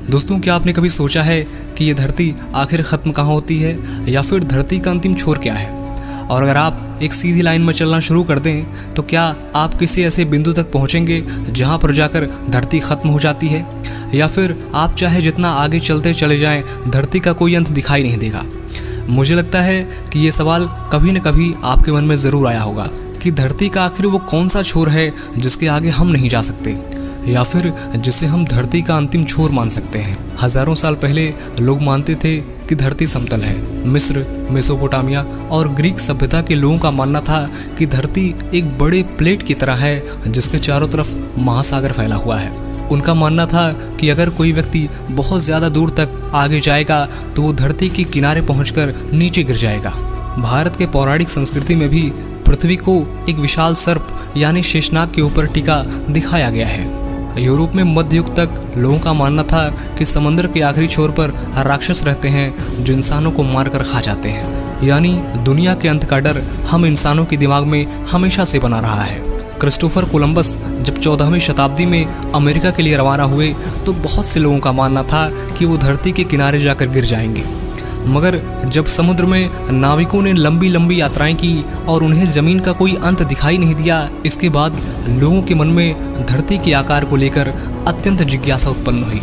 दोस्तों, क्या आपने कभी सोचा है कि ये धरती आखिर ख़त्म कहाँ होती है, या फिर धरती का अंतिम छोर क्या है? और अगर आप एक सीधी लाइन में चलना शुरू कर दें तो क्या आप किसी ऐसे बिंदु तक पहुँचेंगे जहाँ पर जाकर धरती ख़त्म हो जाती है, या फिर आप चाहे जितना आगे चलते चले जाएं धरती का कोई अंत दिखाई नहीं देगा? मुझे लगता है कि ये सवाल कभी न कभी आपके मन में ज़रूर आया होगा कि धरती का आखिर वो कौन सा छोर है जिसके आगे हम नहीं जा सकते, या फिर जिसे हम धरती का अंतिम छोर मान सकते हैं। हजारों साल पहले लोग मानते थे कि धरती समतल है। मिस्र, मेसोपोटामिया और ग्रीक सभ्यता के लोगों का मानना था कि धरती एक बड़े प्लेट की तरह है जिसके चारों तरफ महासागर फैला हुआ है। उनका मानना था कि अगर कोई व्यक्ति बहुत ज़्यादा दूर तक आगे जाएगा तो वो धरती के किनारे पहुंचकर नीचे गिर जाएगा। भारत के पौराणिक संस्कृति में भी पृथ्वी को एक विशाल सर्प यानी शेषनाग के ऊपर टिका दिखाया गया है। यूरोप में मध्य युग तक लोगों का मानना था कि समंदर के आखिरी छोर पर राक्षस रहते हैं जो इंसानों को मारकर खा जाते हैं, यानी दुनिया के अंत का डर हम इंसानों के दिमाग में हमेशा से बना रहा है। क्रिस्टोफर कोलंबस जब 14वीं शताब्दी में अमेरिका के लिए रवाना हुए तो बहुत से लोगों का मानना था कि वो धरती के किनारे जाकर गिर जाएंगे, मगर जब समुद्र में नाविकों ने लंबी लंबी यात्राएं की और उन्हें ज़मीन का कोई अंत दिखाई नहीं दिया, इसके बाद लोगों के मन में धरती के आकार को लेकर अत्यंत जिज्ञासा उत्पन्न हुई।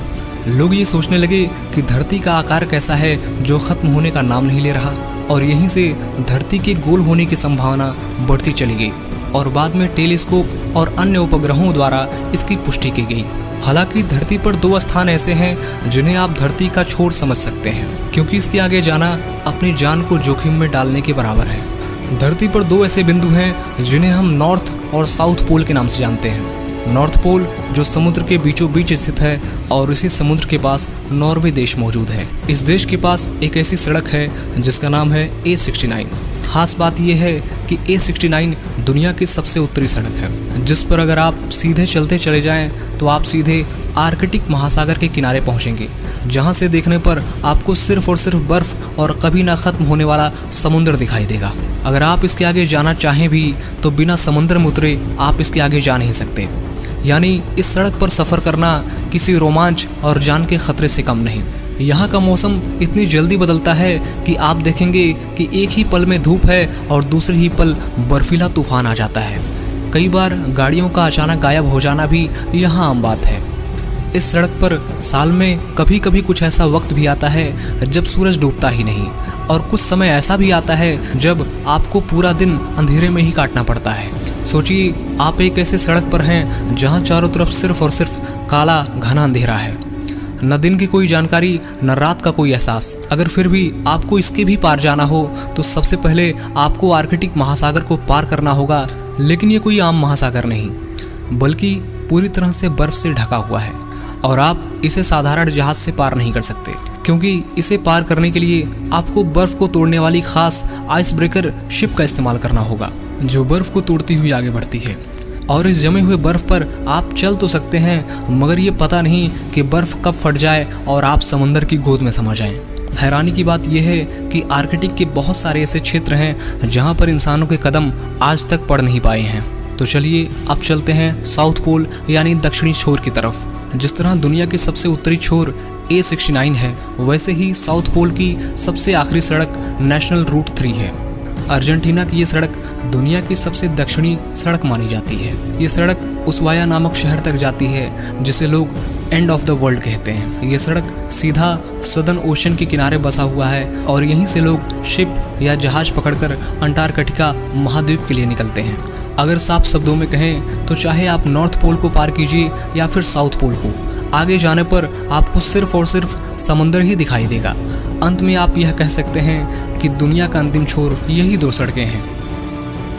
लोग ये सोचने लगे कि धरती का आकार कैसा है जो ख़त्म होने का नाम नहीं ले रहा, और यहीं से धरती के गोल होने की संभावना बढ़ती चली गई और बाद में टेलीस्कोप और अन्य उपग्रहों द्वारा इसकी पुष्टि की गई। हालांकि धरती पर दो स्थान ऐसे हैं जिन्हें आप धरती का छोर समझ सकते हैं, क्योंकि इसके आगे जाना अपनी जान को जोखिम में डालने के बराबर है। धरती पर दो ऐसे बिंदु हैं जिन्हें हम नॉर्थ और साउथ पोल के नाम से जानते हैं। नॉर्थ पोल जो समुद्र के बीचों बीच स्थित है और इसी समुद्र के पास नॉर्वे देश मौजूद है। इस देश के पास एक ऐसी सड़क है जिसका नाम है A69। खास बात यह है कि A69 दुनिया की सबसे उत्तरी सड़क है, जिस पर अगर आप सीधे चलते चले जाएं तो आप सीधे आर्कटिक महासागर के किनारे पहुंचेंगे, जहां से देखने पर आपको सिर्फ और सिर्फ बर्फ और कभी ना ख़त्म होने वाला समुद्र दिखाई देगा। अगर आप इसके आगे जाना चाहें भी तो बिना समुद्र में उतरे आप इसके आगे जा नहीं सकते, यानी इस सड़क पर सफ़र करना किसी रोमांच और जान के खतरे से कम नहीं। यहाँ का मौसम इतनी जल्दी बदलता है कि आप देखेंगे कि एक ही पल में धूप है और दूसरे ही पल बर्फीला तूफान आ जाता है। कई बार गाड़ियों का अचानक गायब हो जाना भी यहाँ आम बात है। इस सड़क पर साल में कभी कभी कुछ ऐसा वक्त भी आता है जब सूरज डूबता ही नहीं, और कुछ समय ऐसा भी आता है जब आपको पूरा दिन अंधेरे में ही काटना पड़ता है। सोचिए, आप एक ऐसे सड़क पर हैं जहाँ चारों तरफ सिर्फ और सिर्फ काला घना अंधेरा है, न दिन की कोई जानकारी न रात का कोई एहसास। अगर फिर भी आपको इसके भी पार जाना हो तो सबसे पहले आपको आर्कटिक महासागर को पार करना होगा, लेकिन ये कोई आम महासागर नहीं बल्कि पूरी तरह से बर्फ से ढका हुआ है, और आप इसे साधारण जहाज से पार नहीं कर सकते, क्योंकि इसे पार करने के लिए आपको बर्फ को तोड़ने वाली खास आइस ब्रेकर शिप का इस्तेमाल करना होगा, जो बर्फ को तोड़ती हुई आगे बढ़ती है। और इस जमे हुए बर्फ पर आप चल तो सकते हैं, मगर ये पता नहीं कि बर्फ कब फट जाए और आप समंदर की गोद में समा जाएं। हैरानी की बात यह है कि आर्कटिक के बहुत सारे ऐसे क्षेत्र हैं जहां पर इंसानों के कदम आज तक पड़ नहीं पाए हैं। तो चलिए अब चलते हैं साउथ पोल यानी दक्षिणी छोर की तरफ। जिस तरह दुनिया के सबसे उत्तरी छोर A69 है, वैसे ही साउथ पोल की सबसे आखिरी सड़क नेशनल रूट 3 है। अर्जेंटीना की ये सड़क दुनिया की सबसे दक्षिणी सड़क मानी जाती है। ये सड़क उस्वाया नामक शहर तक जाती है जिसे लोग एंड ऑफ द वर्ल्ड कहते हैं। ये सड़क सीधा सदर्न ओशन के किनारे बसा हुआ है और यहीं से लोग शिप या जहाज पकड़कर अंटार्कटिका महाद्वीप के लिए निकलते हैं। अगर साफ शब्दों में कहें तो चाहे आप नॉर्थ पोल को पार कीजिए या फिर साउथ पोल को, आगे जाने पर आपको सिर्फ और सिर्फ समुद्र ही दिखाई देगा। अंत में आप यह कह सकते हैं कि दुनिया का अंतिम छोर यही दो सड़कें हैं।